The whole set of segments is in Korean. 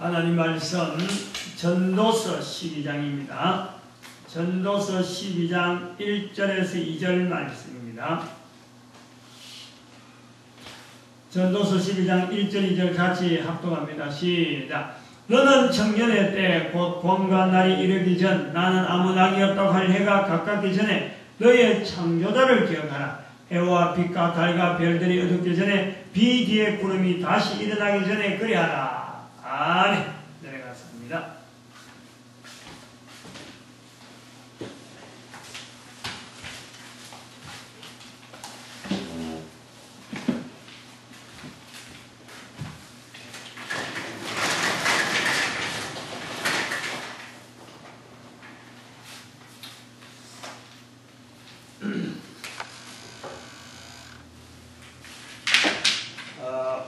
하나님 말씀 전도서 12장입니다. 전도서 12장 1절에서 2절 말씀입니다. 전도서 12장 1절 2절 같이 합독합니다. 시작. 너는 청년의 때 곧 봄과 날이 이르기 전 나는 아무 낙이 없다고 할 해가 가깝기 전에 너의 창조자를 기억하라. 해와 빛과 달과 별들이 어둡기 전에 비 뒤에 구름이 다시 일어나기 전에 그리하라. 아멘. 내려갔습니다.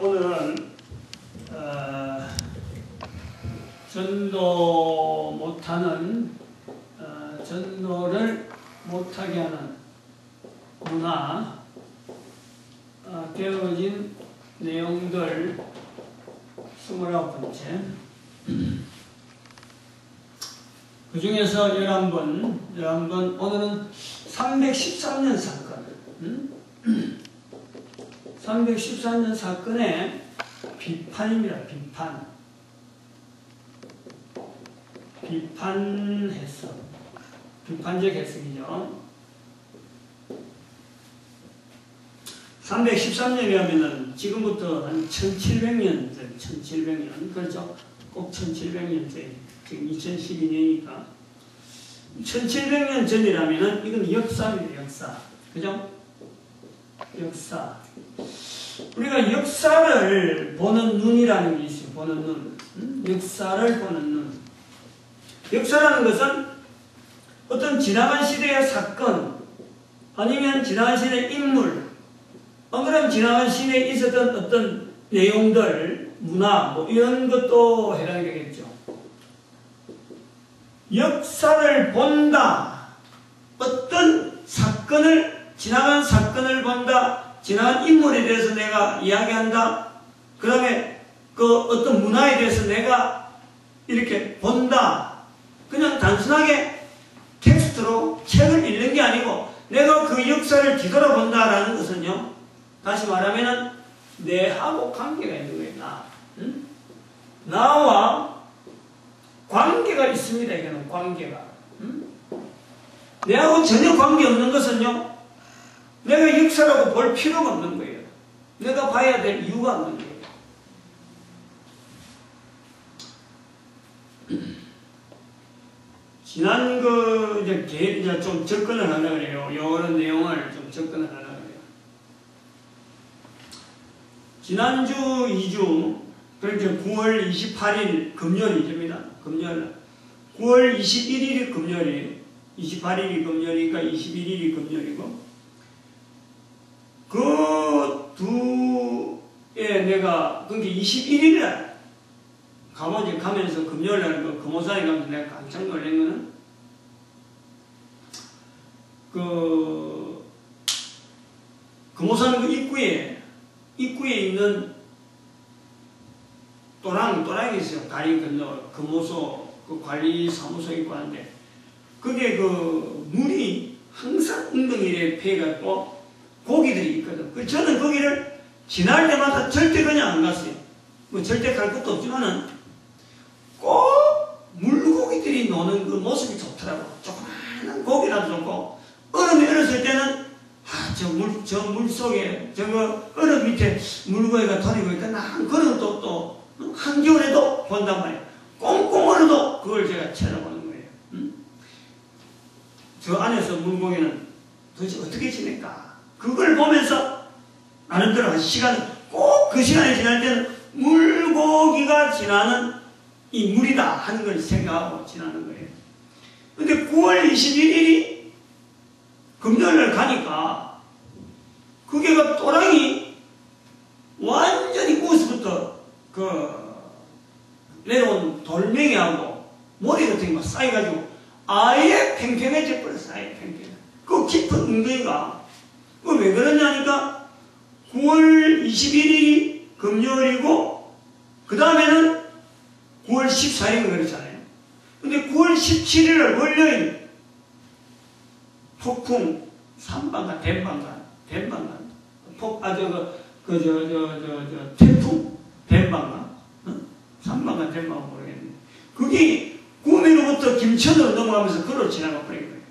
오늘은 전도 못하는 전도를 못하게 하는 문화 되어진 내용들 29번째 그 중에서 11번 오늘은 313년 사건 313년 사건의 비판입니다. 비판 해석, 비판적 해석이죠. 313년이라면 지금부터 한 1700년 전, 1700년, 그렇죠? 꼭 1700년 전, 지금 2012년이니까 1700년 전이라면 이건 역사입니다. 역사, 그죠? 역사. 우리가 역사를 보는 눈이라는 게 있어요. 보는 눈. 역사를 보는 눈. 역사라는 것은 어떤 지나간 시대의 사건, 아니면 지나간 시대의 인물, 그럼 지나간 시대에 있었던 어떤 내용들, 문화, 뭐 이런 것도 해당이 되겠죠. 역사를 본다. 어떤 사건을, 지나간 사건을 본다. 지나간 인물에 대해서 내가 이야기한다. 그 다음에 그 어떤 문화에 대해서 내가 이렇게 본다. 그냥 단순하게 텍스트로 책을 읽는 게 아니고 내가 그 역사를 뒤돌아본다라는 것은요. 다시 말하면은 내하고 관계가 있는 거예요. 나. 나와 관계가 있습니다. 이거는 관계가. 내하고 전혀 관계없는 것은요. 내가 역사라고 볼 필요가 없는 거예요. 내가 봐야 될 이유가 없는 거예요. 지난 이제 좀 접근을 하려고 그래요. 이런 내용을 좀 접근을 하려고 그래요. 지난주 2주, 그러니까 9월 28일 금요일입니다. 금요일. 9월 21일이 금요일이에요. 28일이 금요일이니까 21일이 금요일이고, 그 두에 내가, 그러니까 21일날 가면서 금요일날 그 금호산에 가면서 내가 깜짝 놀란 거는 그 금호산 그 입구에 있는 또랑이 있어요. 다리 건너 금호소 그 관리사무소 있고 하는데 그게 그 물이 항상 웅덩이에 패해갖고 고기들이 있거든. 저는 거기를 지날 때마다 절대 그냥 안 갔어요. 뭐 절대 갈 것도 없지만은 꼭 물고기들이 노는 그 모습이 좋더라고. 조그마한 고기라도 좋고, 얼음이 얼었을 때는 저 물 속에 저거 얼음 밑에 물고기가 돌리고 있다. 난 그런 또 한겨울에도 본단 말이에요. 꽁꽁 얼어도 그걸 제가 쳐다보는 거예요. 저 안에서 물고기는 도대체 어떻게 지낼까? 그걸 보면서 나름대로 한 시간, 꼭 그 시간이 지날 때는 물고기가 지나는 이 물이다 하는 걸 생각하고 지나는 거예요. 근데 9월 21일이 금요일날 가니까 그게가 또랑이 완전히 우스부터 내려온 돌멩이하고 모래 같은 게 막 쌓여가지고 아예 팽팽해져 버렸어. 아예 팽팽해. 그 깊은 웅덩이가 왜 그러냐니까 9월 21일이 금요일이고 그 다음에는 9월 14일인가 그렇잖아요. 근데 9월 17일 월요일 폭풍 삼방간, 댐방간, 태풍, 댐방간, 삼방간, 댐방간 모르겠는데, 그게 구미로부터 김천으로 넘어가면서 걸어 지나가 버린 거예요.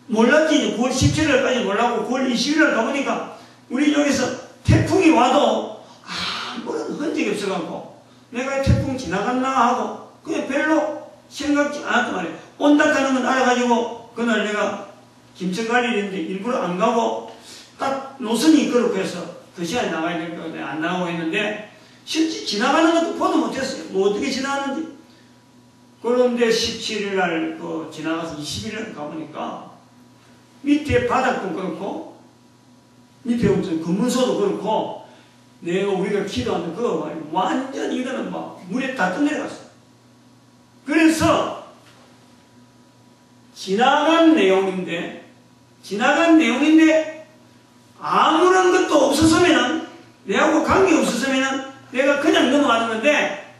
몰랐지. 9월 17일까지 몰랐고 9월 20일날 가보니까 우리 여기서 태풍이 와도 아무런 흔적이 없어갖고 내가 태풍 지나갔나 하고 그냥 별로 생각지 않았단 말이에요. 온다 하는 건 알아가지고 그날 내가 김천 갈 일이 있는데 일부러 안 가고 딱 노선이 그렇고 해서 그 시간에 나가야 될 거 안 나가고 했는데 실제 지나가는 것도 보도 못했어요. 뭐 어떻게 지나갔는지. 그런데 17일날 지나가서 20일날 가보니까 밑에 바닥도 그렇고 밑에 무슨 검문소도 그렇고 내가 우리가 기도하는 그거 완전 이거는 막 물에 다 떠내려갔어. 그래서 지나간 내용인데 아무런 것도 없었으면은 내하고 관계 없었으면은 내가 그냥 넘어가는 건데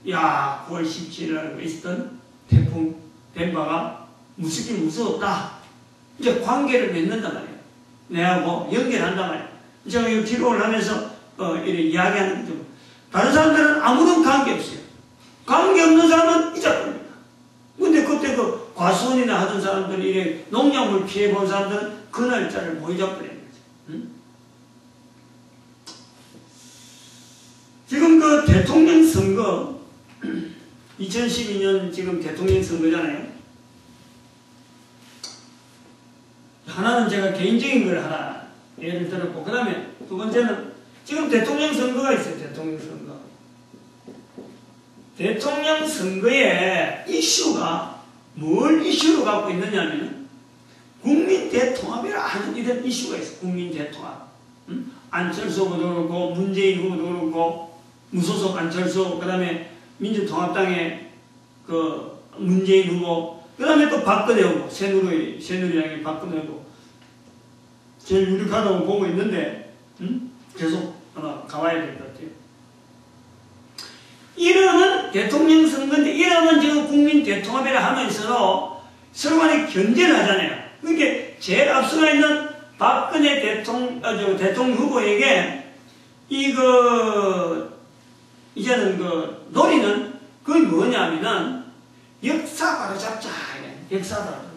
9월 17일날 있었던 태풍 댐바가 무섭긴 무서웠다. 이제 관계를 맺는단 말이에요. 내하고 연결한단 말이에요. 제가 이 기록을 하면서 이렇게 이야기하는 거죠. 다른 사람들은 아무런 관계 없어요. 관계 없는 사람은 잊어버립니다. 근데 그때 그 과수원이나 하던 사람들이 이렇게 농약물 피해 본 사람들은 그 날짜를 못 잊어버리는 거죠. 응? 지금 그 대통령 선거 2012년 지금 대통령 선거잖아요. 하나는 제가 개인적인 걸 하나 예를 들었고, 그 다음에 두 번째는 지금 대통령 선거가 있어요. 대통령 선거. 대통령 선거의 이슈가 뭘 이슈로 갖고 있느냐면 국민 대통합이라 하는 이런 이슈가 있어요. 국민 대통합. 안철수 후보도 그렇고 문재인 후보도 그렇고 무소속 안철수, 그 다음에 민주통합당의 그 문재인 후보, 그 다음에 또 박근혜 후보, 새누리당의 박근혜 후보 제일 유력하다고 보고 있는데 계속 아마 가봐야 될 것 같아요. 이름은 대통령 선거인데 이름은 지금 국민 대통합이라 하면서 서로 간에 견제를 하잖아요. 그러니까 제일 앞서가 있는 박근혜 대통령 후보에게 이제는 논의는 그게 뭐냐면은 역사 바로잡자. 역사 바로잡기.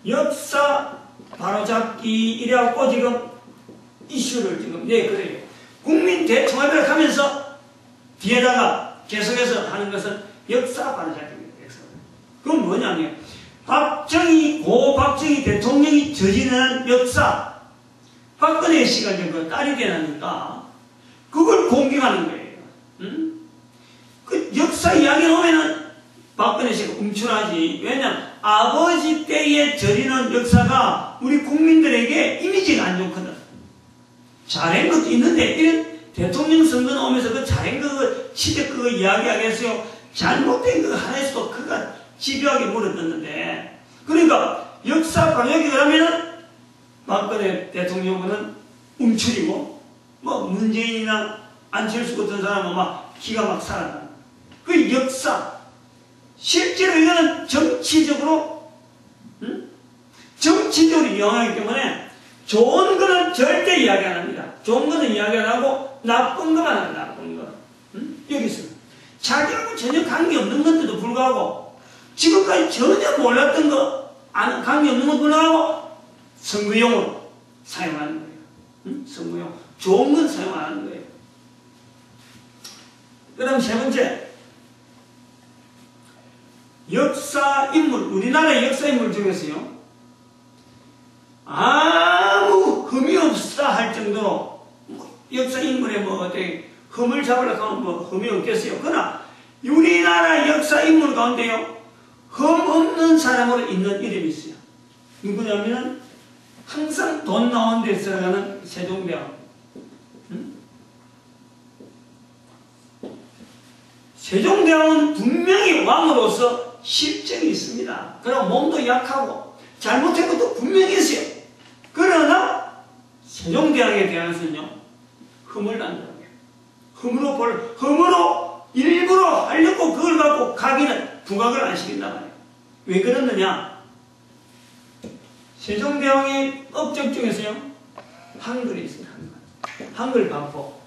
역사 바로잡기 이래갖고 지금 이슈를 지금 그래요. 국민 대통합이라고 하면서 뒤에다가 계속해서 하는 것은 역사 바로잡기입니다. 그건 뭐냐면 고 박정희 대통령이 저지른 역사, 박근혜 씨가 이제 그 딸이 되니까 그걸 공격하는 거예요. 그 역사 이야기 오면은 박근혜 씨가 움츠러하지. 왜냐면 아버지 때에 저지른 역사가 우리 국민들에게 이미지가 안 좋거든. 잘한 것도 있는데 이런 대통령 선거 오면서 그 잘한 거 시대 그거 이야기하겠어요. 잘못된 거 하나에서도 그가 집요하게 물어뜯는데, 그러니까 역사 방역이라 하면은 박근혜 대통령은 움츠리고 문재인이나 안철수 같은 사람은 막 기가 막 살아나는 그 역사. 실제로 이거는 정치적으로 이용하기 때문에 좋은 거는 절대 이야기 안 합니다. 좋은 거는 이야기 안 하고 나쁜 것만 합니다. 나쁜 거. 여기 있습니다. 자기하고 전혀 관계없는 건데도 불구하고 지금까지 전혀 몰랐던 거 관계없는 것도 불구하고 선거용으로 사용하는 거예요. 선거용. 좋은 건 사용 안 하는 거예요. 그 다음 세 번째, 역사 인물, 우리나라의 역사 인물 중에서요 아무 흠이 없다 할 정도로 역사 인물에 어떻게 흠을 잡으려고 하면 흠이 없겠어요. 그러나 우리나라 역사 인물 가운데요 흠 없는 사람으로 있는 이름이 있어요. 누구냐면 항상 돈 나온 데 들어가는 세종대왕. 세종대왕은 분명히 왕으로서 실정이 있습니다. 그리고 몸도 약하고 잘못한 것도 분명히 있어요. 그러나 세종대왕에 대해서는요 흠을 난다는 거예요. 흠으로 일부러 하려고 그걸 갖고 가기는 부각을 안 시킨단 말이에요. 왜 그러느냐? 세종대왕의 업적 중에서요, 한글이 있어요. 한글 반포.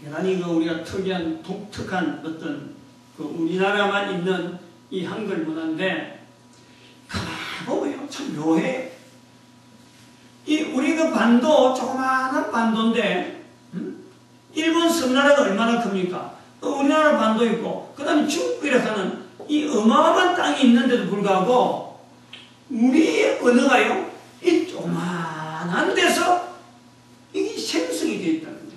대단히 우리가 특이한 독특한 어떤 우리나라만 있는 이 한글 문화인데, 가만히 보면요, 참 묘해요. 우리 반도, 조그마한 반도인데, 일본 섬나라가 얼마나 큽니까? 우리나라 반도 있고, 그 다음에 중국이라 하는 이 어마어마한 땅이 있는데도 불구하고, 우리의 언어가요, 이 조그마한 데서 이게 생성이 되어 있다는 거예요.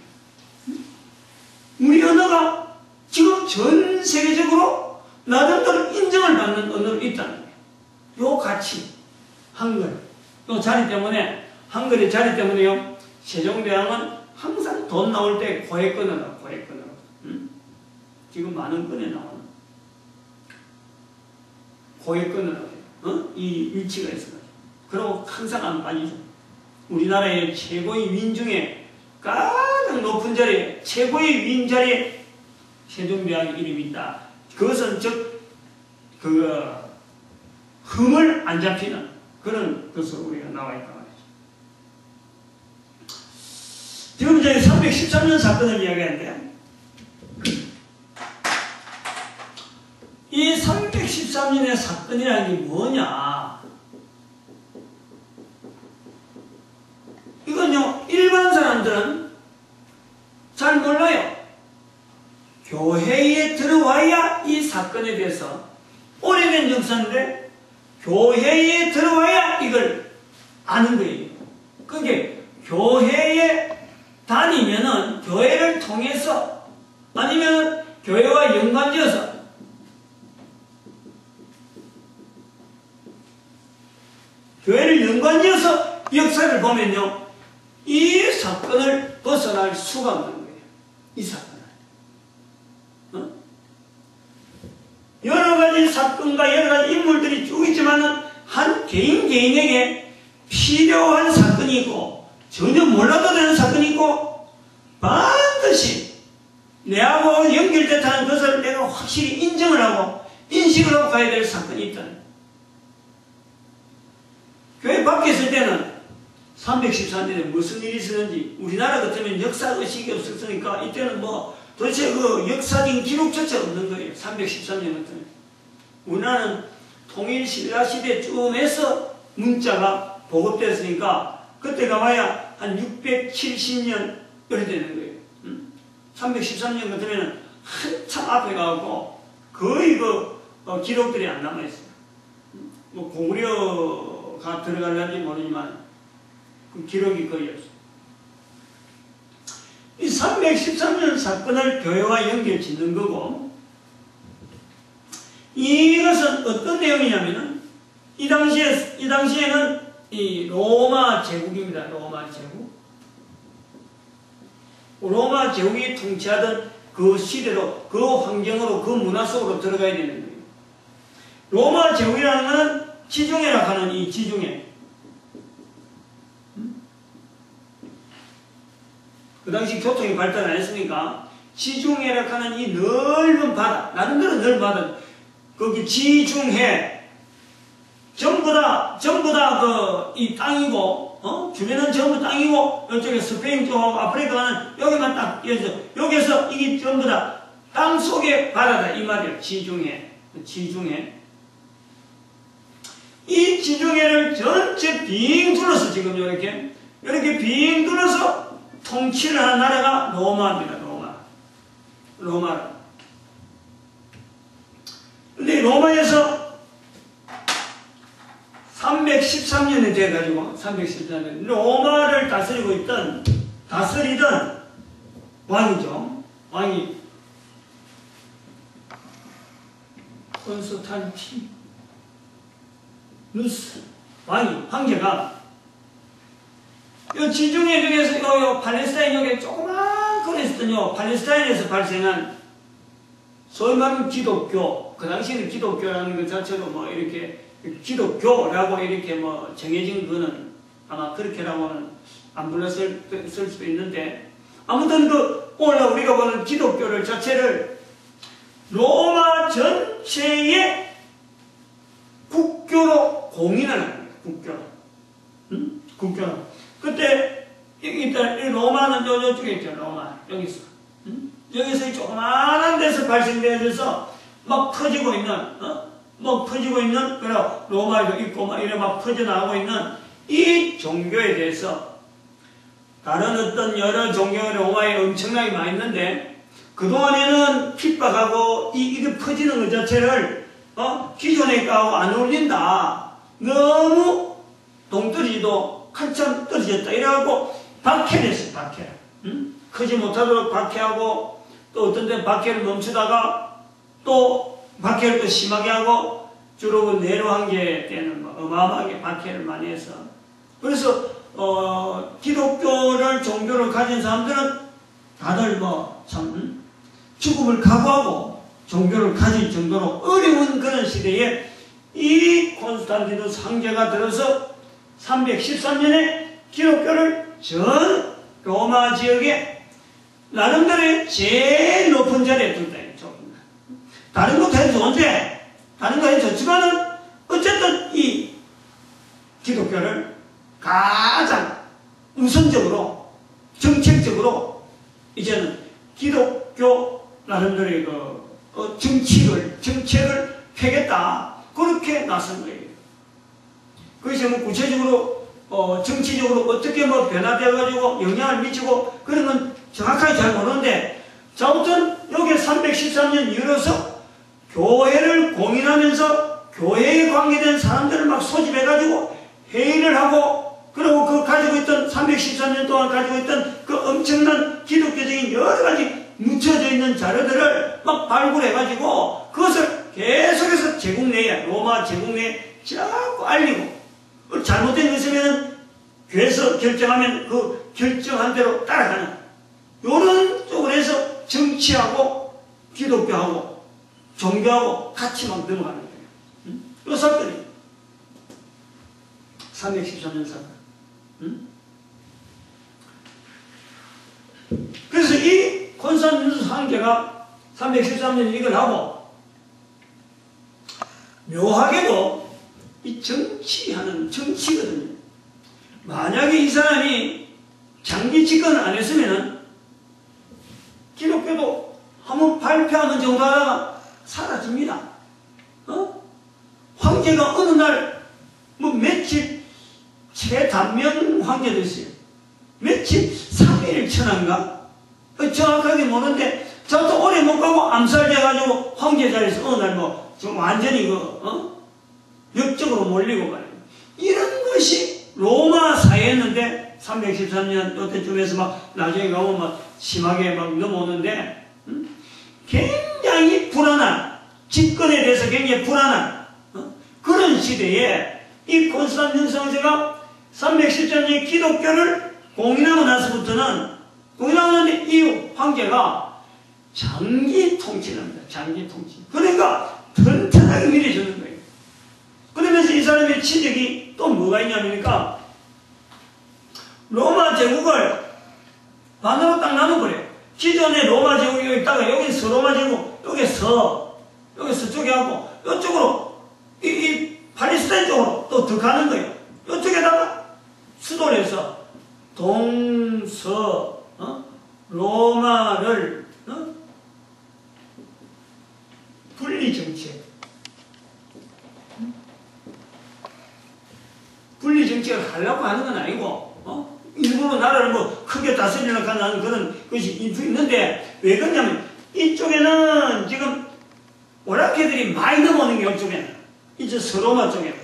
우리 언어가 지금 전 세계적으로 나름대로 인정을 받는 언어로 있다는 거예요. 요 가치, 한글, 요 자리 때문에, 한글의 자리 때문에요, 세종대왕은 항상 돈 나올 때 고액 끊어라, 고액 끊어라. 지금 많은 건에 나오는 고액 끊어라. 이 위치가 있어요. 그리고 항상 안 빠지죠. 우리나라의 최고의 윈 중에 가장 높은 자리에, 최고의 윈 자리에 세종대왕의 이름이 있다. 그것은 즉, 흠을 안 잡히는 그런 것으로 우리가 나와 있다 말이죠. 지금 이제 313년 사건을 이야기하는데, 이 313년의 사건이라는 게 뭐냐? 이건요, 일반 사람들은 잘 몰라요. 교회에 들어와야 이 사건에 대해서, 오래된 역사인데 교회에 들어와야 이걸 아는 거예요. 그게 교회에 다니면은, 교회를 통해서, 아니면 교회와 연관지어서, 교회를 연관지어서 역사를 보면요, 이 사건을 벗어날 수가 없는 거예요. 이 사건을. 여러 가지 사건과 여러 가지 인물들이 쭉 있지만은, 한 개인에게 필요한 사건이 있고, 전혀 몰라도 되는 사건이 있고, 반드시 내하고 연결됐다는 것을 내가 확실히 인정을 하고, 인식을 하고 가야 될 사건이 있다는 거예요. 교회 밖에 있을 때는 314년에 무슨 일이 있었는지, 우리나라 같으면 역사의식이 없었으니까 이때는 도대체 역사적인 기록조차 없는 거예요. 313년 같으면. 우리나라는 통일신라시대쯤에서 문자가 보급됐으니까 그때가 와야 한 670년 이렇게 되는 거예요. 313년 같으면 한참 앞에 가고 거의 기록들이 안 남아있어요. 고구려가 들어갈는지 모르지만 그 기록이 거의 없어요. 이 313년 사건을 교회와 연결 짓는 거고, 이것은 어떤 내용이냐면은, 이 당시에는 이 로마 제국입니다. 로마 제국. 로마 제국이 통치하던 그 시대로, 그 환경으로, 그 문화 속으로 들어가야 되는 거예요. 로마 제국이라는 것은 지중해라 하는 이 지중해. 그 당시 교통이 발달 안 했으니까 지중해라 하는 이 넓은 바다, 나름대로 넓은 바다, 거기 지중해 전부 다 이 땅이고, 주변은 전부 땅이고, 이쪽에 스페인 쪽, 아프리카는 여기만 딱 여기서 이게 전부 다 땅 속의 바다다 이 말이에요. 지중해. 이 지중해를 전체 빙 둘러서 지금 이렇게 빙 둘러서 통치를 하는 나라가 로마입니다. 로마. 근데 로마에서 313년이 돼가지고, 313년, 로마를 다스리던 왕이죠. 왕이 콘스탄티누스 황제가 이 지중해 중에서 팔레스타인 여기 조그만 거 있었더니 팔레스타인에서 발생한 소위 말하는 기독교, 그 당시에는 기독교라는 것 자체도 이렇게 기독교라고 이렇게 정해진 거는 아마 그렇게라고는 안 불렀을 수도 있는데, 아무튼 오늘 우리가 보는 기독교를 자체를 로마 전체의 국교로 공인하는 거예요. 국교로. 국교로. 그때 일단 로마는 저쪽에 있죠. 로마 여기서. 여기서 이 조그마한 데서 발생되어져서 막 퍼지고 있는 그리고 로마에도 있고 막 이래 막 퍼져나가고 있는 이 종교에 대해서 다른 어떤 여러 종교가 로마에 엄청나게 많이 있는데 그동안에는 핍박하고 이게 퍼지는 것 자체를 기존의 거하고 안 어울린다. 너무 동떨어지도 한참 떨어졌다. 이래갖고 박해를 했어요. 박해를. 크지 못하도록 박해하고 또 어떤 데 박해를 멈추다가 또 박해를 또 심하게 하고 주로 네로 황제 때는 어마어마하게 박해를 많이 해서 그래서 기독교를 종교를 가진 사람들은 다들 참 죽음을 각오하고 종교를 가질 정도로 어려운 그런 시대에 이 콘스탄티누스 황제가 들어서 313년에 기독교를 전 로마 지역에 나름대로 제일 높은 자리에 둔다. 다른 것도 해도 좋은데 다른 거 해도 좋지만은 어쨌든 이 기독교를 가장 우선적으로 정책적으로 이제는 기독교 나름대로의 정책을 펴겠다. 그렇게 나선 거예요. 그것이 구체적으로 정치적으로 어떻게 변화되어가지고 영향을 미치고 그런 건 정확하게 잘 모르는데 자, 아무튼 여기 313년 이후로서 교회를 공인하면서 교회에 관계된 사람들을 막 소집해가지고 회의를 하고 그리고 그 가지고 있던 313년 동안 가지고 있던 그 엄청난 기독교적인 여러 가지 묻혀져 있는 자료들을 막 발굴해가지고 그것을 계속해서 제국 내에 로마 제국 내에 자꾸 알리고 잘못된 거 있으면 교회에서 결정하면 그 결정한 대로 따라가는 이런 쪽으로 해서 정치하고 기독교하고 종교하고 같이 막 넘어가는 거예요. 이 사건이 313년 사건. 그래서 이 콘스탄티누스 황제가 313년 이걸 하고 묘하게도 이 정치하는 정치거든요. 만약에 이 사람이 장기 집권을 안 했으면은 기독교도 한번 발표하는 정도 하다가 사라집니다. 황제가 어느 날 며칠 최단명 황제도 있어요. 며칠 3일 천한가? 정확하게 모르는데 저도 오래 못 가고 암살돼가지고 황제 자리에서 어느 날 좀 완전히 역적으로 몰리고 말이에요. 이런 것이 로마 사회였는데 313년 요때쯤에서 막 나중에 가면 막 심하게 막 넘어오는데 굉장히 불안한 집권에 대해서 굉장히 불안한 그런 시대에 이 콘스탄티누스 황제가 313년의 기독교를 공인하고 나서부터는 공인하는 이 황제가 장기 통치를 합니다. 장기 통치. 그러니까 튼튼하게 밀어주는 거예요. 그러면서 이 사람의 치적이 또 뭐가 있냐면니까 로마 제국을 반으로 딱 나눠버려요. 기존에 로마 제국이 여기 있다가 여기 서로마 제국, 여기 서쪽에 하고 이쪽으로 이 팔레스타인 쪽으로 또 더 가는 거예요. 이쪽에다가 수도를 해서 동서 로마를 분리 정책. 분리 정책을 하려고 하는 건 아니고, 일부러 나라를 크게 다스리려고 하는 그런 것이 있는데, 왜 그러냐면, 이쪽에는 지금 오랑캐들이 많이 넘어오는 게 이쪽에는. 이제 서로마 쪽에는.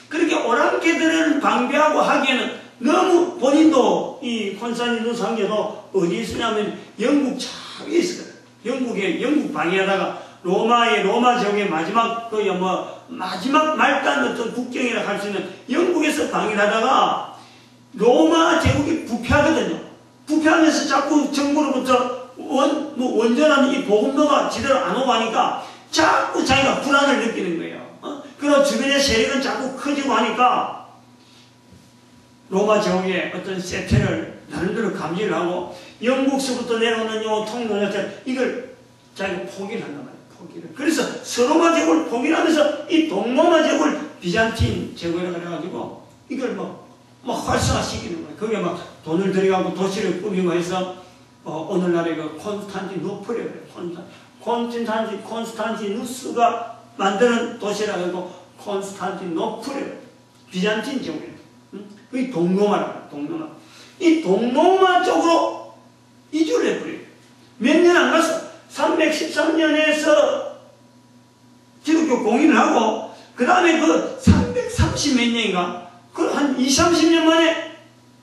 그렇게 오랑캐들을 방비하고 하기에는 너무 본인도 이 콘스탄티누스 황제도 어디 있으냐면 영국 저 위에 있었거든. 영국 방해하다가 로마 제국의 마지막 마지막 말단 어떤 국경이라 할 수 있는 영국에서 방해를 하다가 로마 제국이 부패하거든요. 부패하면서 자꾸 정부로부터 원전한 이 보급로가 제대로 안 오고 하니까 자꾸 자기가 불안을 느끼는 거예요. 그리고 주변의 세력은 자꾸 커지고 하니까 로마 제국의 어떤 세태를 나름대로 감지를 하고 영국서부터 내려오는 요 통로자들 이걸 자기가 포기를 한단 말이에요. 포기를. 그래서 서로마 제국을 포기를 하면서 이 동로마 제국을 비잔틴 제국이라고 해가지고 이걸 막 활성화시키는 거예요. 거기에 막 돈을 들여가고 도시를 꾸미고 해서 오늘날의 그 콘스탄티노플이에요. 콘스탄티누스가 만드는 도시라고 하고 콘스탄티노플이에요. 비잔틴 제국이에요. 그게 동로마라고 동로마. 이 동로마 쪽으로 이주를 해버려요. 몇 년 안 갔어. 313년에서 기독교 공인을 하고 그 다음에 그 330 몇 년인가 그 한 20, 30년 만에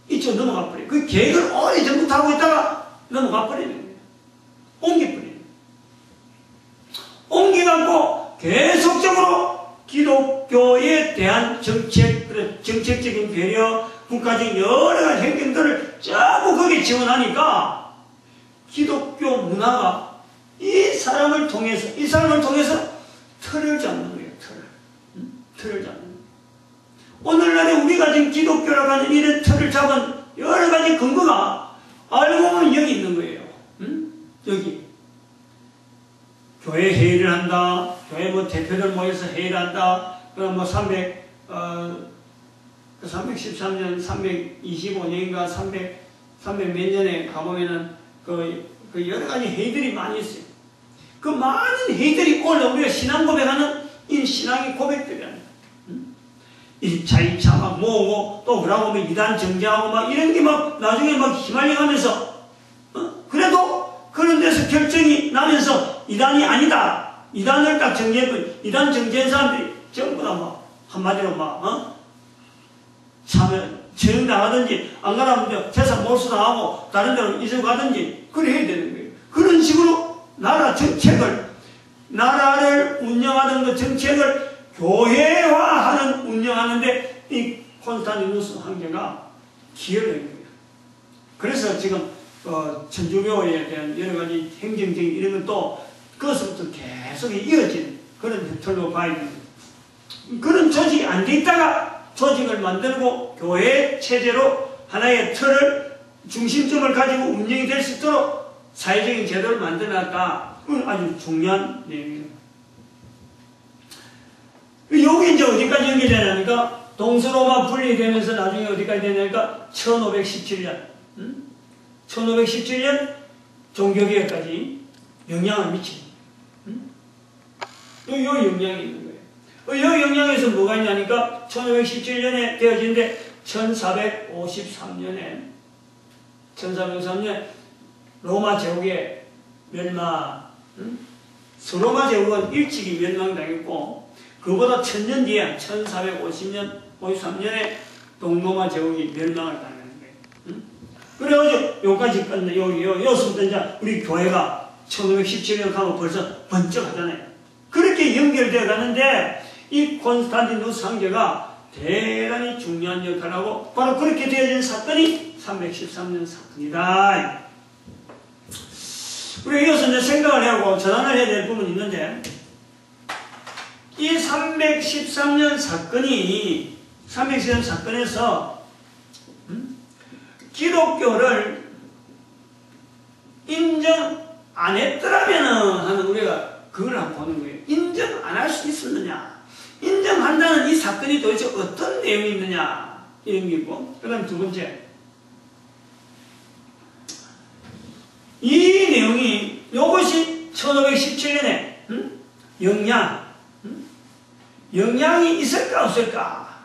이쪽 넘어가 버려요. 그 계획을 오래전부터 하고 있다가 넘어가 버리는 거예요. 옮겨버리는 거예요. 옮겨갖고 계속적으로 기독교에 대한 정책적인 배려, 국가적인 여러 가지 행정들을 자꾸 거기에 지원하니까 기독교 문화가 이 사람을 통해서 틀을 잡는 거예요. 틀을 잡는 거예요. 오늘날에 우리가 지금 기독교라고 하는 이런 틀을 잡은 여러 가지 근거가 알고 보면 여기 있는 거예요. 여기. 교회 회의를 한다. 교회 뭐 대표들 모여서 회의를 한다. 그럼 뭐 313년, 325년인가 300 몇 년에 가보면은 그 여러 가지 회의들이 많이 있어요. 그 많은 회의들이 오늘 우리가 신앙 고백하는 이 신앙의 고백들이라는 거예요. 1차, 2차 막 모으고 또 그러고 뭐 이단 정제하고 막 이런 게 막 나중에 막 휘말려가면서 그래도 그런 데서 결정이 나면서 이단이 아니다. 이단을 딱 정리해버린 이단 정제한 사람들이 전부 다 막 한마디로 막 처형당하든지 안 그러면 재산 몰수당하고 다른 데로 이주 가든지 그래 해야 되는 거예요. 그런 식으로 나라 정책을 나라를 운영하는 그 정책을 교회화하는 운영하는데 이 콘스탄티누스 황제가 기여를 한 거예요. 그래서 지금 천주교에 대한 여러 가지 행정적인 이런 것도 그것부터 계속 이어진 그런 틀로 봐야 됩니다. 그런 조직이 안 돼 있다가 조직을 만들고 교회 체제로 하나의 틀을 중심점을 가지고 운영이 될 수 있도록 사회적인 제도를 만들어놨다. 그건 아주 중요한 내용입니다. 여기 이제 어디까지 연결되냐니까 동서로마 분리되면서 나중에 어디까지 되냐니까 1517년 1517년 종교개혁까지 영향을 미칩니다. 요 영향이 있는 거예요. 요 영향에서 뭐가 있냐니까 1517년에 되어진데 1453년에 로마 제국의 멸망, 서로마 제국은 일찍이 멸망당했고 그보다 1000년 뒤에 1450년, 53년에 동로마 제국이 멸망을 당하는 거예요. 그래가지고 여기까지 끝내, 여기서부터 이제 우리 교회가 1517년 가면 벌써 번쩍하잖아요. 그렇게 연결되어 가는데 이 콘스탄티누스 황제가 대단히 중요한 역할을 하고 바로 그렇게 되어진 사건이 313년 사건이다. 우리가 이것을 이제 생각을 하고 전환을 해야 될 부분이 있는데 이 313년 사건에서 기독교를 인정 안 했더라면 하는 우리가 그걸 한번 보는 거예요. 인정 안 할 수 있었느냐? 인정한다는 이 사건이 도대체 어떤 내용이 있느냐? 이런 게 있고, 그 다음 두 번째. 이 내용이, 요것이 1517년에, 영향이 있을까, 없을까?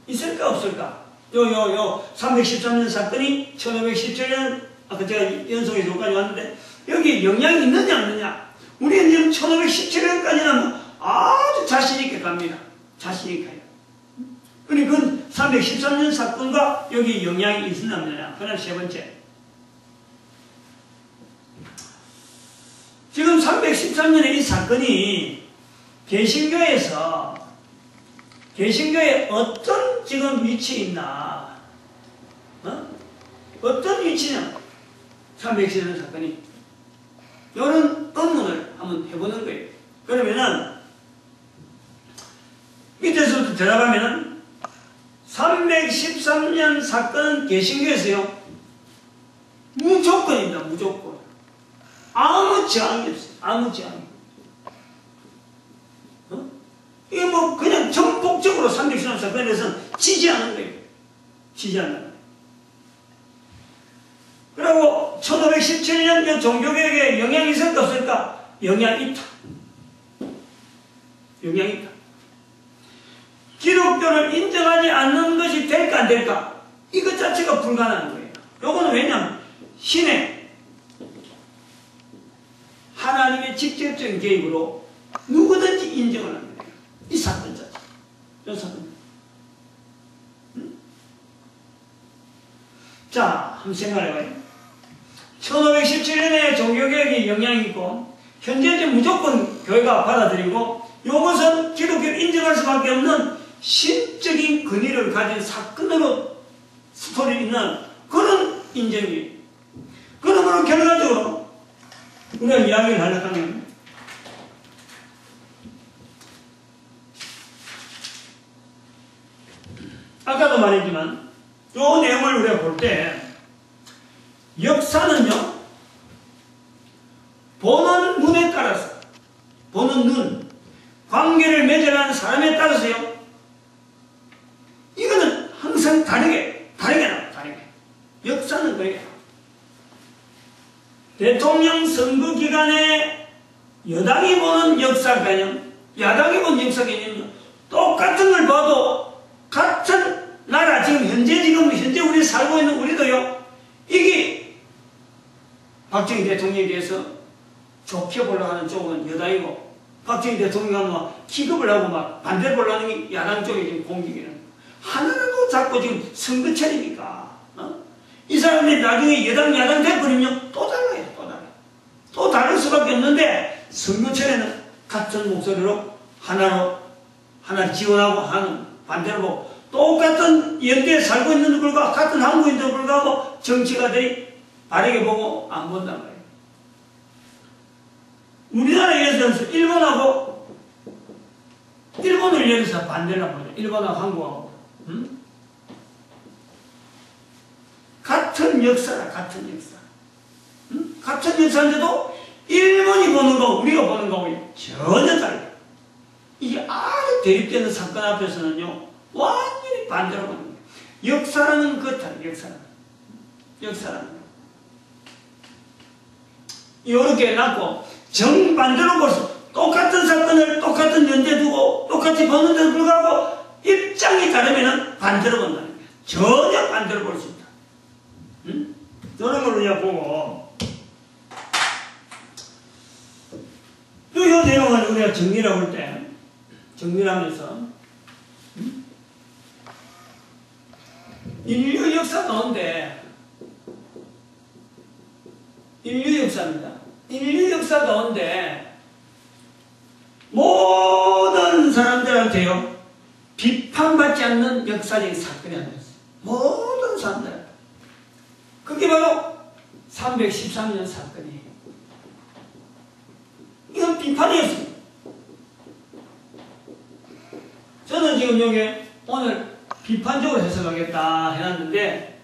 있을까, 없을까? 313년 사건이 1517년, 아까 제가 연속해서 여기까지 왔는데, 여기에 영향이 있느냐, 없느냐? 우리는 지금 1517년까지는 아주 자신있게 갑니다. 자신있게 가요. 그러니까 313년 사건과 여기 영향이 있느냐, 없느냐? 그 다음 세 번째. 지금 313년에 이 사건이 개신교에 어떤 지금 위치에 있나? 어떤 위치냐? 313년 사건이. 이런 의문을 한번 해보는 거예요. 그러면은, 밑에서부터 들어가면은, 1513년 사건은 개신교에서요 무조건입니다. 무조건. 아무 저항이 없어요. 아무 저항이. 이게 뭐 그냥 전폭적으로 313 사건에서는 지지하는 거예요. 지지하는 거예요. 그리고 1517년 종교개혁에 영향이 있을까 없을까? 영향이 있다. 영향이 있다. 기독교를 인정하지 않는 것이 될까 안 될까? 이것 자체가 불가능한 거예요. 요거는 왜냐하면 신의 하나님의 직접적인 개입으로 누구든지 인정을 합니다. 이 사건 자체. 이 사건. 자, 한번 생각해봐요. 1517년에 종교개혁이 영향이 있고 현재 이제 무조건 교회가 받아들이고 이것은 기독교를 인정할 수밖에 없는 신적인 근위를 가진 사건으로 스토리 있는 그런 인정이에요. 그러므로 결과적으로 우리가 이야기를 하려고 하면 아까도 말했지만 이 내용을 우리가 볼 때 역사는요 보는 눈에 따라서 보는 눈 관계를 맺어가는 사람에 따라서요 이거는 항상 다르게 나와요. 다르게. 역사는 그래요. 대통령 선거 기간에 여당이 보는 역사 개념 야당이 보는 역사 개념은요 똑같은 걸 봐도 같은 나라 지금 현재 우리 살고 있는 우리도요 이게 박정희 대통령에 대해서 좋게 보려고 하는 쪽은 여당이고 박정희 대통령은 막 기급을 하고 막 반대를 보려고 하는 게 야당 쪽에 지금 공격이는 하나도 자꾸 지금 선거철이니까 이 사람들이 나중에 여당 야당 돼버리면 또 달라요. 또 다를 수밖에 없는데 선거철에는 같은 목소리로 하나를 지원하고 하는 반대로 보고 똑같은 연대에 살고 있는 불과 같은 한국인들 불구하고 정치가들이 바르게 보고 안 본단 말이에요. 우리나라에 예를 들어서 일본을 예를 들어서 반대를 보죠. 일본하고 한국하고 같은 역사라 같은 역사. 같은 역사인데도 일본이 보는 거 우리가 보는 거하고 전혀 달라요. 이게 아주 대립되는 사건 앞에서는요 완전히 반대로 보는 거예요. 역사라는 그렇다. 역사라는 거. 이렇게 해놨고 정반대로 벌써 똑같은 사건을 똑같은 연대 두고 똑같이 보는데도 불구하고 입장이 다르면 반대로 본다는 거예요. 전혀 반대로 볼 수 있다. 이런 걸 우리가 보고 또 이 내용을 우리가 정리를 할 때 정리를 하면서 인류 역사 가운데 인류 역사입니다. 인류 역사 가운데 모든 사람들한테요 비판받지 않는 역사적인 사건이 하나 있어요. 모든 사람들 그게 바로 313년 사건이에요. 이건 비판이었습니다. 저는 지금 여기 오늘 비판적으로 해석하겠다 해놨는데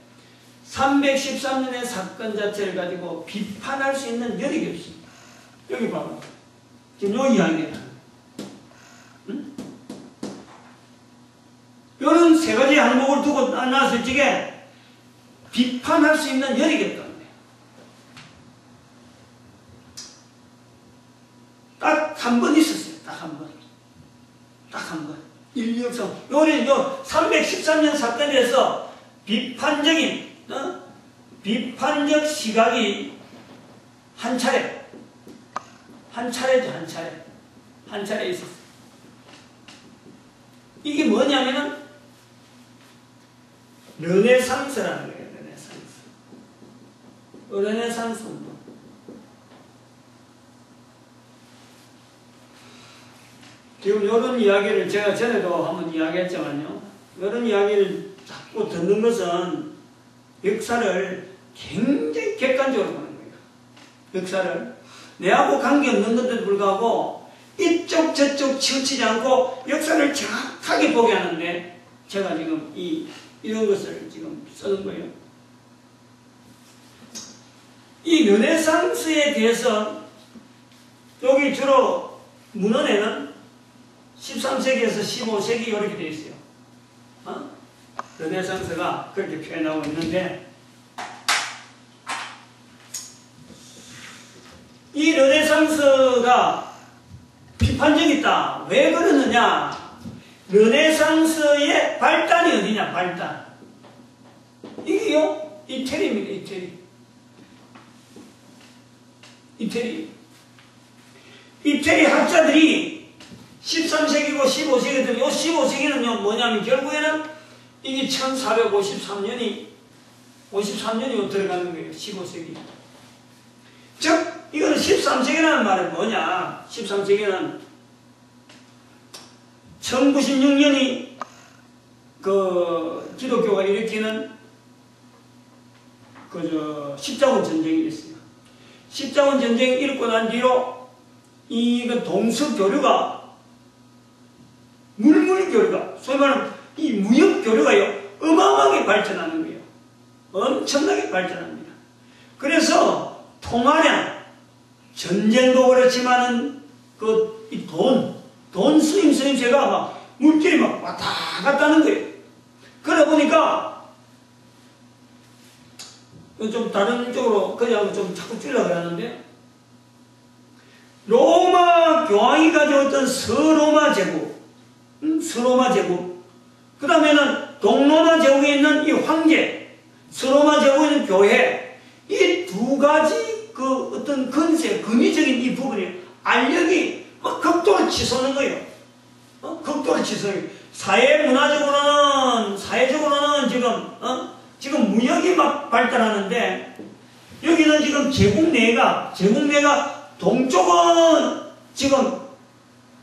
313년의 사건 자체를 가지고 비판할 수 있는 여력이 없습니다. 여기 봐봐. 지금 요 이야기입니다. 이런 세 가지 항목을 두고 나왔을 적에 비판할 수 있는 여력이 없다는 거예요. 딱 한 번 있었어요. 딱 한 번. 딱 한 번. 인류 역사. 요리 313년 사건에 대해서 비판적인 비판적 시각이 한 차례죠. 한 차례 있었어요. 이게 뭐냐면은 르네상스라는 거예요. 르네상스 운동. 지금 이런 이야기를 제가 전에도 한번 이야기했지만요. 이런 이야기를 자꾸 듣는 것은 역사를 굉장히 객관적으로 보는 거예요. 역사를 내하고 관계없는 것에도 불구하고 이쪽 저쪽 치우치지 않고 역사를 정확하게 보게 하는데 제가 지금 이 이런 것을 지금 쓰는 거예요. 이 르네상스에 대해서 여기 주로 문헌에는 13세기에서 15세기 이렇게 되어 있어요. 르네상스가 그렇게 표현하고 있는데, 이 르네상스가 비판적이다. 왜 그러느냐? 르네상스의 발단이 어디냐? 발단. 이게요, 이태리입니다. 이태리 학자들이 13세기고 15세기거든요. 이 15세기는요, 뭐냐면 결국에는 이게 1453년이 들어가는 거예요. 15세기. 즉, 이거는 13세기라는 말은 뭐냐? 13세기는 1096년이 그 기독교가 일으키는 십자군 전쟁이 있어요. 십자군 전쟁이 일고 난 뒤로 이 동서교류가, 물물교류가, 소위 말하는 이 무역교류가요, 어마어마하게 발전하는 거예요. 엄청나게 발전합니다. 그래서 통화량, 전쟁도 그렇지만은 이 돈 쓰임새가 막 물질이 막 왔다 갔다 하는 거예요. 그러다 보니까 좀 다른 쪽으로 그냥 좀 자꾸 줄여고 하는데, 로마 교황이 가져왔던 서로마 제국, 그 다음에는 동로마 제국에 있는 이 황제, 서로마 제국에 있는 교회, 이 두 가지 어떤 근세, 근위적인 이 부분이 알력이 막 극도로 치솟는 거예요. 극도로 치솟는 거예요. 사회적으로는 지금 무역이 막 발달하는데, 여기는 지금 제국 내가 동쪽은 지금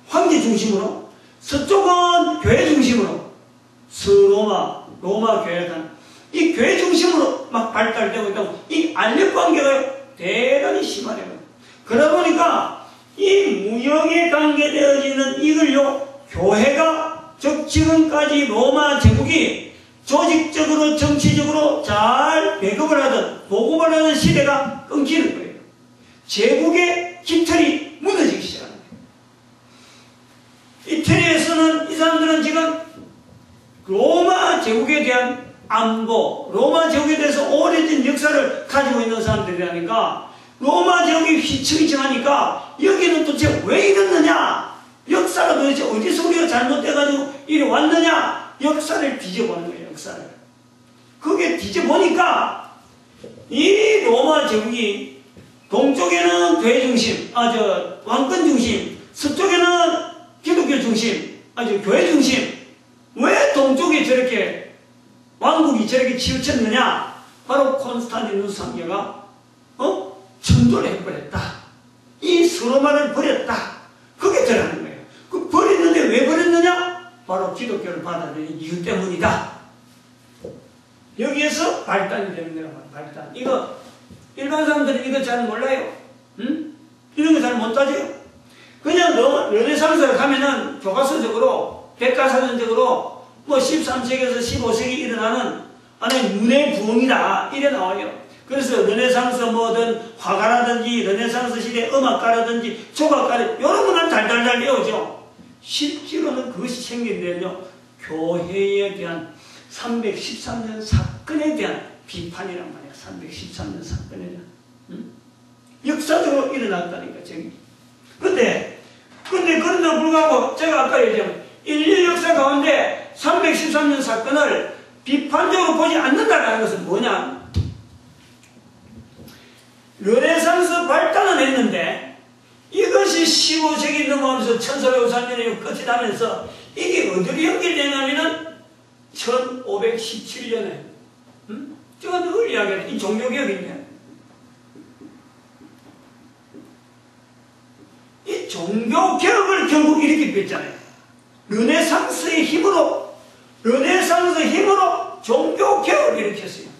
황제 중심으로, 서쪽은 교회 중심으로, 로마 교회가 이 교회 중심으로 막 발달되고 있다고. 이 알력 관계가 대단히 심하네요. 그러다 보니까 이 무역에 관계되어지는 이걸요, 교회가 즉 지금까지 로마 제국이 조직적으로 정치적으로 잘 배급을 하던, 보급을 하는 시대가 끊기는 거예요. 제국의 깃털이 무너지기 시작하는 거예요. 이태리에서는 이 사람들은 지금 로마 제국에 대한 안보, 로마 제국에 대해서 오래된 역사를 가지고 있는 사람들이라니까, 로마 제국이 휘청휘청하니까 여기는 도대체 왜 이랬느냐? 역사가 도대체 어디서 우리가 잘못돼가지고 이리 왔느냐? 역사를 뒤져보는 거예요. 역사를. 그게 뒤져보니까 이 로마 제국이 동쪽에는 교회 중심, 왕권 중심, 서쪽에는 기독교 중심, 교회 중심. 왜 동쪽에 저렇게 왕국이 저렇게 치우쳤느냐? 바로 콘스탄티누스 황제가 천도를 해버렸다. 이 서로마를 버렸다. 그게 들어가는 거예요. 그 버렸는데 왜 버렸느냐? 바로 기독교를 받아들인 이유 때문이다. 여기에서 발단이 되는 거란 말이에요. 발단. 이거 일반 사람들은 이거 잘 몰라요. 이런 거 잘 못 따져요. 그냥 르네상스를 가면은 교과서적으로, 백과사전적으로 13세기에서 15세기 일어나는 하나의 문의 부흥이다, 이래 나와요. 그래서 르네상스 뭐든 화가라든지 르네상스 시대 음악가라든지 조각가라든지 이런 거는 달달달 외우죠. 실제로는 그것이 생긴 데는요, 교회에 대한 313년 사건에 대한 비판이란 말이야. 313년 사건에 대한. 역사적으로 일어났다니까, 저기. 근데 그런데도 불구하고 제가 아까 얘기했지만 인류 역사 가운데 313년 사건을 비판적으로 보지 않는다는 것은 뭐냐? 르네상스 발단은 했는데 이것이 15세기 넘어가면서 1453년에 끝이 나면서 이게 어디로 연결되냐면은 1517년에 제가 늘 이야기하는 이 종교개혁인데, 이 종교개혁을 결국 이렇게 뺐잖아요. 르네상스의 힘으로 종교개혁을 일으켰어요.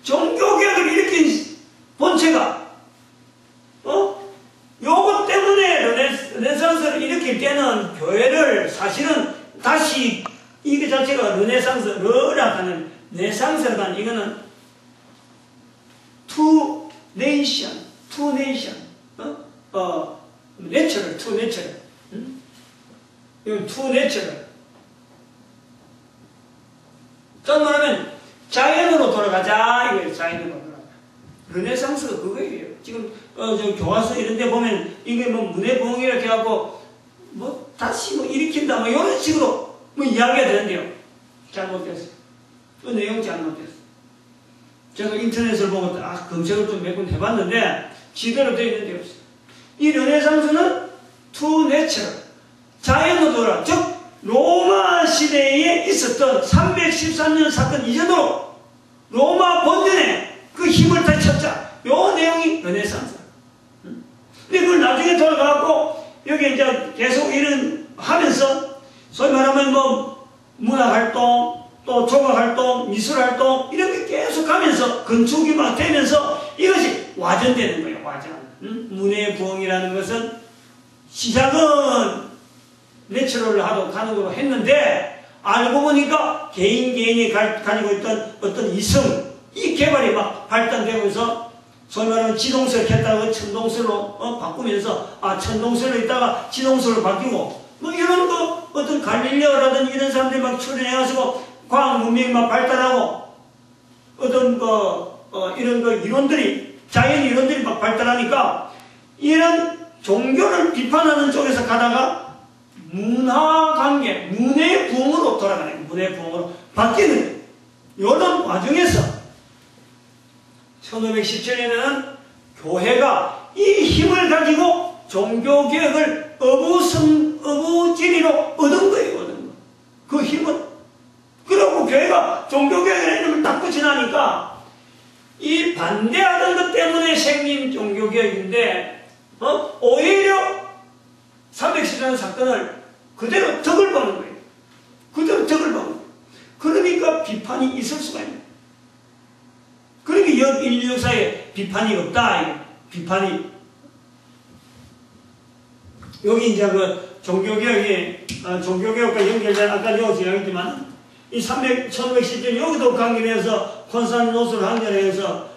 종교개혁을 일으킨 본체가 요것 때문에 르네상스를 일으킬 때는 교회를 사실은 다시 이게 자체가 르네상스 to nation, to nation, natural, to natural. 이건 to natural. 또 말하면 자연으로 돌아가자 이거예요. 자연으로 돌아가자. 르네상스가 그거예요. 지금 저 교과서 이런 데 보면 이게 뭐 문해부흥 이렇게 하고 뭐 다시 뭐 일으킨다 뭐 이런 식으로 뭐 이야기가 되는데요. 잘못됐어요. 그 내용 잘못됐어요. 제가 인터넷을 보고 검색을 좀 몇 번 해봤는데 지대로 되어 있는 데 없어요. 이 르네상스는 to nature, 자연으로 돌아가. 즉 로마 시대에 있었던 313년 사건 이전으로 로마 본전에 그 힘을 다시 찾자. 요 내용이 르네상스. 근데 그걸 나중에 돌아가고 여기 이제 계속 이런 하면서 소위 말하면 뭐 문화활동, 또 조각활동, 미술활동 이런 게 계속 가면서 건축이 막 되면서 이것이 와전되는 거예요. 와전. 문해부흥이라는 것은 시작은 내추럴로 하도 가는 걸로 했는데 알고 보니까 개인이 가지고 있던 어떤 이성, 이 개발이 막 발전되면서 소위 말하면 지동설 했다가 천동설로 바꾸면서 천동설로 있다가 지동설로 바뀌고 뭐 이런 거 어떤 갈릴레오라든지 이런 사람들이 막 출연해가지고 과학 문명이 막 발달하고 어떤 이런 이론들이 자연 이론들이 막 발달하니까 이런 종교를 비판하는 쪽에서 가다가 문화관계, 문해부흥으로 돌아가는 거예요. 문해부흥으로 바뀌는 이런 과정에서 1517년에는 교회가 이 힘을 가지고 종교개혁을 어부진리로 얻은 거예요. 얻은 거. 그 힘은. 그러고 교회가 종교개혁이라는 이름을 딱 붙여나니까 이 반대하는 것 때문에 생긴 종교개혁인데 오히려 310년 사건을 그대로 덕을 보는 거예요. 그대로 덕을 보는 거예요. 그러니까 비판이 있을 수가 있는 거예요. 그러니까 인류 역사에 비판이 없다. 비판이. 여기 이제 그 종교개혁과 연결된 아까 여기서 이야기했지만 이 1510년 여기도 관계해서 콘스탄티노스를 한결해서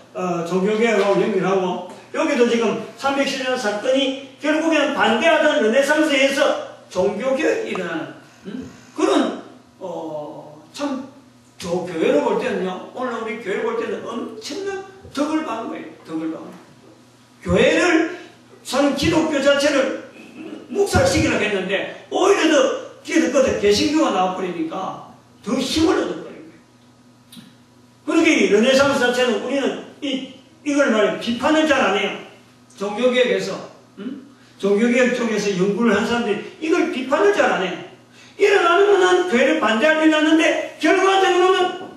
종교개혁하고 연결하고 여기도 지금 310년 사건이 결국에는 반대하던 르네상스에서 종교개혁이 일어나는 그런 참 저 교회로 볼 때는요, 오늘 우리 교회를 볼 때는 엄청난 덕을 받는 거예요. 덕을 받는 거예요. 교회를 저는 기독교 자체를 묵살시키려고 했는데 오히려 더 개신교가 나와버리니까 더 힘을 얻어버린 거예요. 그러니까 이 르네상스 자체는 우리는 이걸 말이에요. 비판을 잘 안 해요. 종교개혁에서 종교개혁 쪽에서 연구를 한 사람들이 이걸 비판을 잘 안 해요. 일어나면은 교회를 반대할 일이 났는데 결과적으로는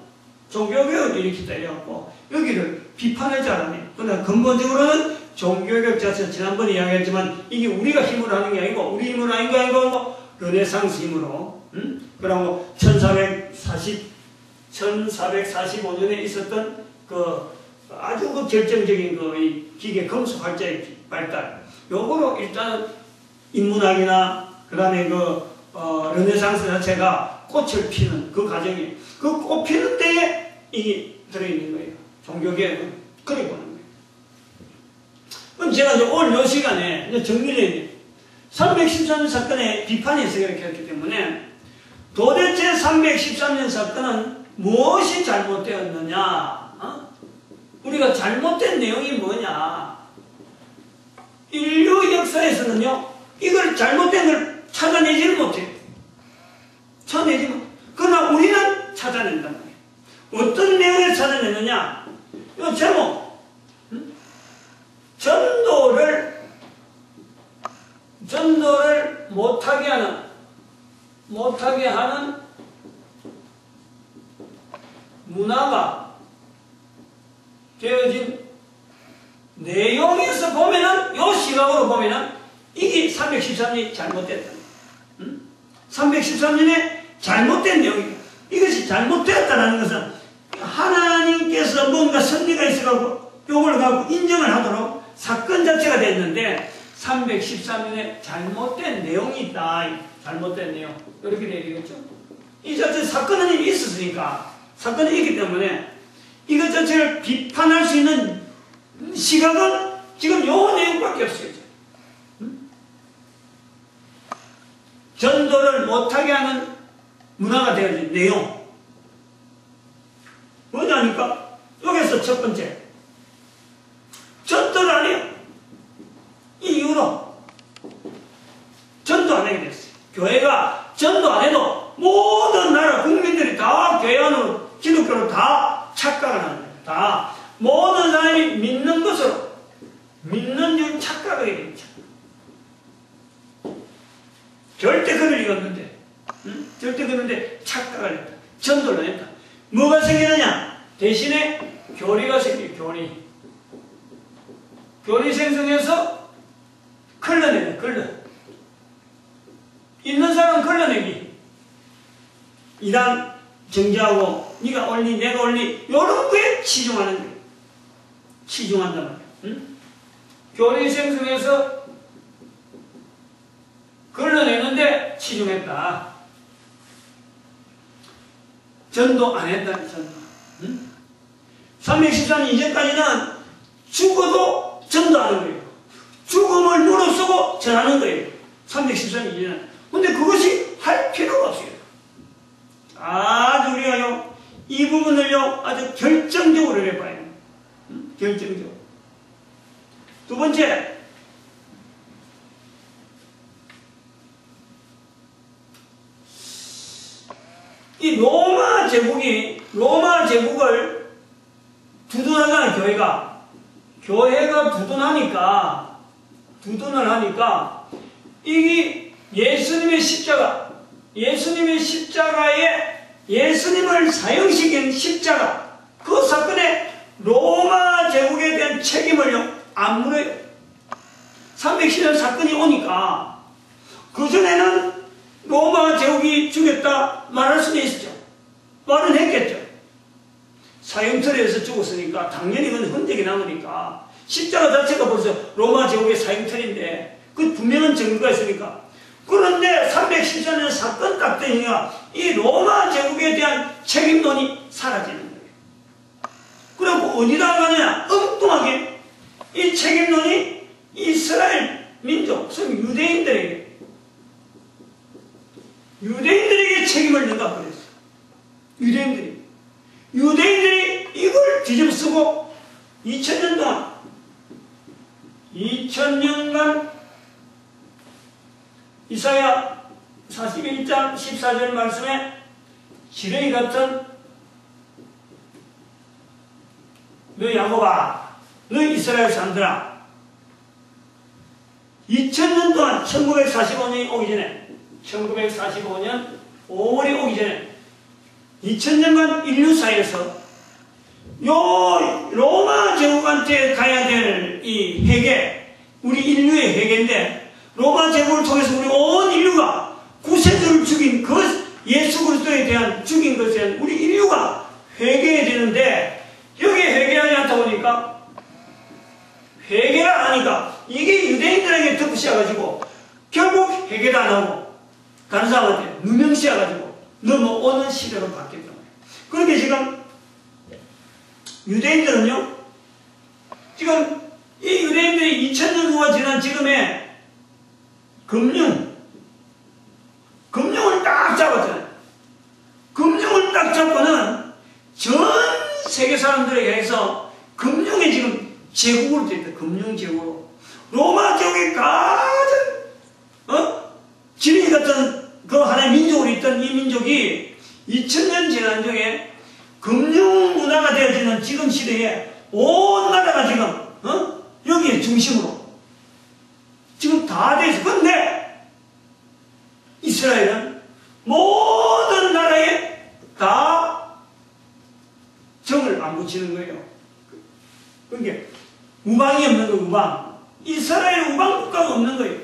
종교개혁을 일으켰다 이래갖고 여기를 비판을 잘 안 해요. 그러나 근본적으로는 종교개혁 자체는 지난번에 이야기했지만 이게 우리가 힘으로 하는 게 아니고 우리 힘으로 하는 게 아니고 르네상스 힘으로 그리고 1445년에 있었던 그 아주 그 결정적인 이 기계 금속 활자의 발달 요거로 일단은 인문학이나 그 다음에 르네상스 자체가 꽃을 피는 그 과정이 그 꽃 피는 데에 이게 들어있는 거예요. 종교개혁은 그래 보는 거예요. 그럼 제가 이제 오늘 이 시간에 이제 정리를 해야 돼요. 313년 사건에 비판이 있어 이렇게 했기 때문에 도대체 313년 사건은 무엇이 잘못되었느냐? 우리가 잘못된 내용이 뭐냐? 인류 역사에서는요, 이걸 잘못된 걸 찾아내지를 못해요. 찾아내지 못. 그러나 우리는 찾아낸단 말이에요. 어떤 내용을 찾아내느냐? 이 제목, 전도를 못하게 하는 문화가 되어진 내용에서 보면은, 요 시각으로 보면은, 이게 313년이 잘못됐다. 313년에 잘못된 내용이다. 이것이 잘못되었다는 것은 하나님께서 뭔가 섭리가 있어가지고 요걸 갖고 인정을 하도록 사건 자체가 됐는데 313년에 잘못된 내용이 있다. 잘못된 내용. 이렇게 돼야 되겠죠. 이 자체 사건은 이미 있었으니까 사건이 있기 때문에 이것 자체를 비판할 수 있는 시각은 지금 요 내용밖에 없어요. 전도를 못하게 하는 문화가 되어진 내용. 뭐냐니까? 여기서 첫 번째. 전도를 안 해요. 이 이유로 전도 안 하게 됐어요. 교회가 전도 안 해도 모든 나라 국민들이 다 교회 안으로 기독교로 다 착각을 하는 거예요. 다 모든 사람이 믿는 것으로 믿는 줄 착각하게 됩니다. 절대 그럴 리가 없는데, 절대 그런데 착각을 했다. 전도를 했다. 뭐가 생기느냐? 대신에 교리가 생겨요. 교리. 교리 생성해서 걸러내는 걸러. 있는 사람은 걸러내기. 이단 정지하고 네가 옳니 내가 옳니 이런 거에 치중하는 거예요. 치중한단 말이에요. 응? 교리 생성해서 걸러내는데 치중했다. 전도 안 했다. 전도. 응? 314년 이전까지는 죽어도 전도하는 거예요. 죽음을 무릅쓰고 전하는 거예요. 314년 이전은. 근데 그것이 할 필요가 없어요. 아주 우리가요, 이 부분을요, 아주 결정적으로 해봐야 해요. 응? 결정적으로. 두 번째, 이 로마 제국을 두둔하잖아요, 교회가 두둔을 하니까, 이게 예수님의 십자가에 예수님을 사형시킨 십자가, 그 사건에 로마 제국에 대한 책임을요, 안 물어요. 310년 사건이 오니까, 그전에는 로마 제국이 죽였다 말할 수도 있었죠. 말은 했겠죠. 사형틀에서 죽었으니까 당연히 그건 흔적이 남으니까 십자가 자체가 벌써 로마 제국의 사형틀인데 그 분명한 증거가 있으니까. 그런데 314년 사건 딱 되니까 이 로마 제국에 대한 책임론이 사라지는 거예요. 그리고 어디다 가느냐? 엉뚱하게 이 책임론이 이스라엘 민족, 즉 유대인들에게 책임을 nen다 그랬어요. 유대인들이 이걸 뒤집어쓰고 2000년간 이사야 41장 14절 말씀에 지렁이 같은 너 야곱아, 너 이스라엘 사람들아, 2000년 동안 1945년이 오기 전에 1945년 5월이 오기 전에 2000년간 인류사에서 요 로마 제국한테 가야 될 이 회개, 우리 인류의 회개인데, 로마 제국을 통해서 우리 온 인류가 구세주를 죽인 그 예수 그리스도에 대한 죽인 것에 대한 우리 인류가 회개해야 되는데, 여기에 회개하지 않다 보니까 회개를 안 하니까 이게 유대인들에게 덮어 씌워가지고 결국 회개도 안 하고 다른 사람한테 누명 씌워가지고 넘어오는 시대로 바뀌었단 말이에요. 그렇게 지금 유대인들은요, 지금 이 유대인들이 2000년 후가 지난 지금의 금융을 딱 잡았잖아요. 금융을 딱 잡고는 전 세계 사람들에게 해서 금융에 지금 제국으로 됐다. 금융 제국으로. 로마 제국의 가장 지렁이 같은 그 하나의 민족으로 있던 이 민족이 2000년 지난 중에 금융 문화가 되어지는 지금 시대에 온 나라가 지금 여기에 중심으로 지금 다 돼 있어. 근데 이스라엘은 모든 나라에 다 정을 안 붙이는 거예요. 그러니까 우방이 없는 거예요. 우방. 이스라엘 우방 국가가 없는 거예요.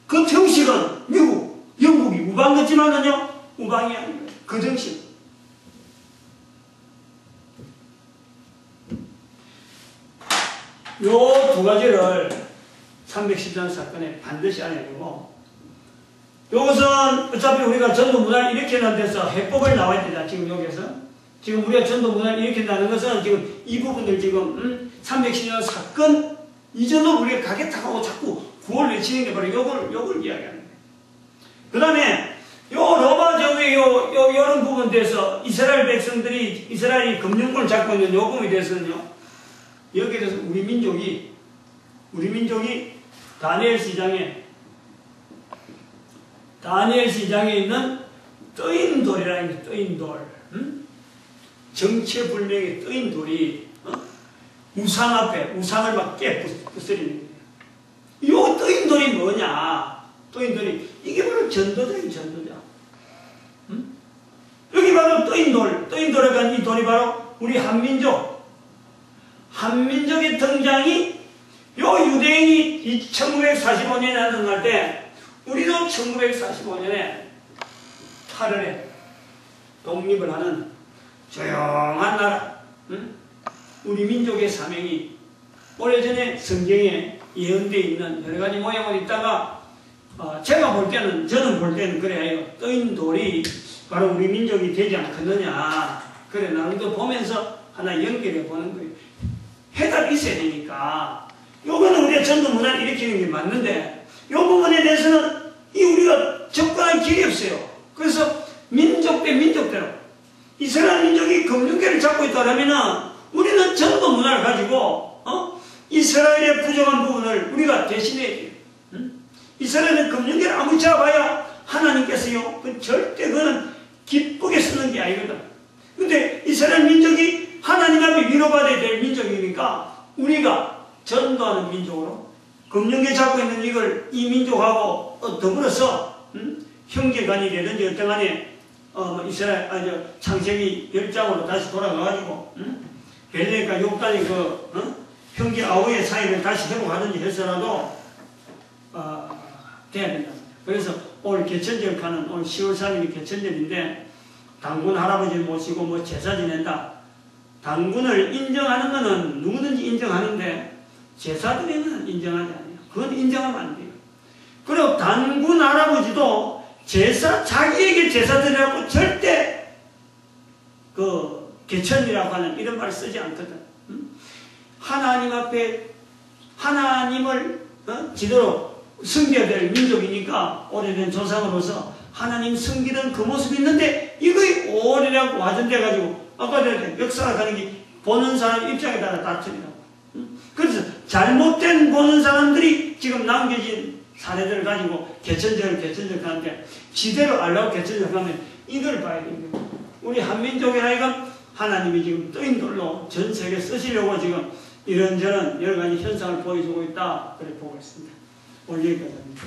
그 정식은 미국, 영국이 우방 같지만은요, 우방이 아닌 거예요. 그 정식. 요 두 가지를 314년 사건에 반드시 알아야 되고, 요것은 어차피 우리가 전도 문화를 일으키는 데서 해법을 나와야 되잖아. 지금 여기서 지금 우리가 전도 문화를 일으킨다는 것은 지금 이 부분들 지금 310년 사건 이전으로 우리가 가겠다고 자꾸 구원을 외치는 게 바로 요걸 이야기하는 거예요. 그 다음에 요 로마 제국의 요런 부분에 대해서 이스라엘 백성들이 이스라엘이 금융권을 잡고 있는 요 부분에 대해서는요, 여기에 대해서 우리 민족이 다니엘 시장에 있는 떠인 돌이라는 게 떠인 돌, 정체불명의 떠인 돌이 우상 앞에 우상을 막 부스리는 거예요. 요 떠인 돌이 뭐냐? 떠인 돌이 이게 바로 전도자예요, 전도자. 여기 바로 떠인 돌에 간 이 돌이 바로 우리 한민족의 등장이 요 유대인이 1945년에 등장할 때 우리도 1945년에 8월에 독립을 하는 조용한 나라, 우리 민족의 사명이 오래전에 성경에 예언되어 있는 여러가지 모양으로 있다가 저는 볼 때는 그래요. 떠인 돌이 바로 우리 민족이 되지 않겠느냐. 그래 나름대로 보면서 하나 연결해 보는 거예요. 해답이 있어야 되니까. 요거는 우리가 전도 문화를 일으키는 게 맞는데 요 부분에 대해서는 우리가 접근할 길이 없어요. 그래서 민족 대 민족대로 이스라엘 민족이 금융계를 잡고 있다면 우리는 전도 문화를 가지고 이스라엘의 부족한 부분을 우리가 대신해야 돼요. 이스라엘은 금융계를 아무리 잡아야 하나님께서요, 절대 그거는 기쁘게 쓰는 게 아니거든. 근데 이스라엘 민족이 하나님 앞에 위로받아야 될 민족이니까 우리가 전도하는 민족으로 금융계 잡고 있는 이 민족하고 더불어서 형제간이라든지 어떤 간에 창세기 10장으로 다시 돌아가가지고 벨레과 욕단이 형제 아우의 사이를 다시 회복하든지 해서라도 돼야 된다. 그래서 오늘 개천절 가는 오늘 10월 3일이 개천절인데 당군 할아버지를 모시고 제사 지낸다. 당군을 인정하는 것은 누구든지 인정하는데 제사드리는 인정하지 않아요. 그건 인정하면 안 돼요. 그리고 당군 할아버지도 자기에게 제사 드리라고 절대 개천이라고 하는 이런 말을 쓰지 않거든. 하나님 앞에 하나님을 제대로 섬겨야 될 민족이니까 오래된 조상으로서 하나님 섬기던 그 모습이 있는데 이거에 오래라고 와전돼가지고 아까 전에 역사가 가는 게 보는 사람 입장에 따라 다릅니다. 그래서 잘못된 보는 사람들이 지금 남겨진 사례들을 가지고 개천절 하는데 지대로 알라고 개천절 하면 이걸 봐야 됩니다. 우리 한민족의 하여간 하나님이 지금 떠인 돌로 전 세계 쓰시려고 지금 이런저런 여러 가지 현상을 보여주고 있다. 그렇게 보고 있습니다. 오늘 여기까지 합니다.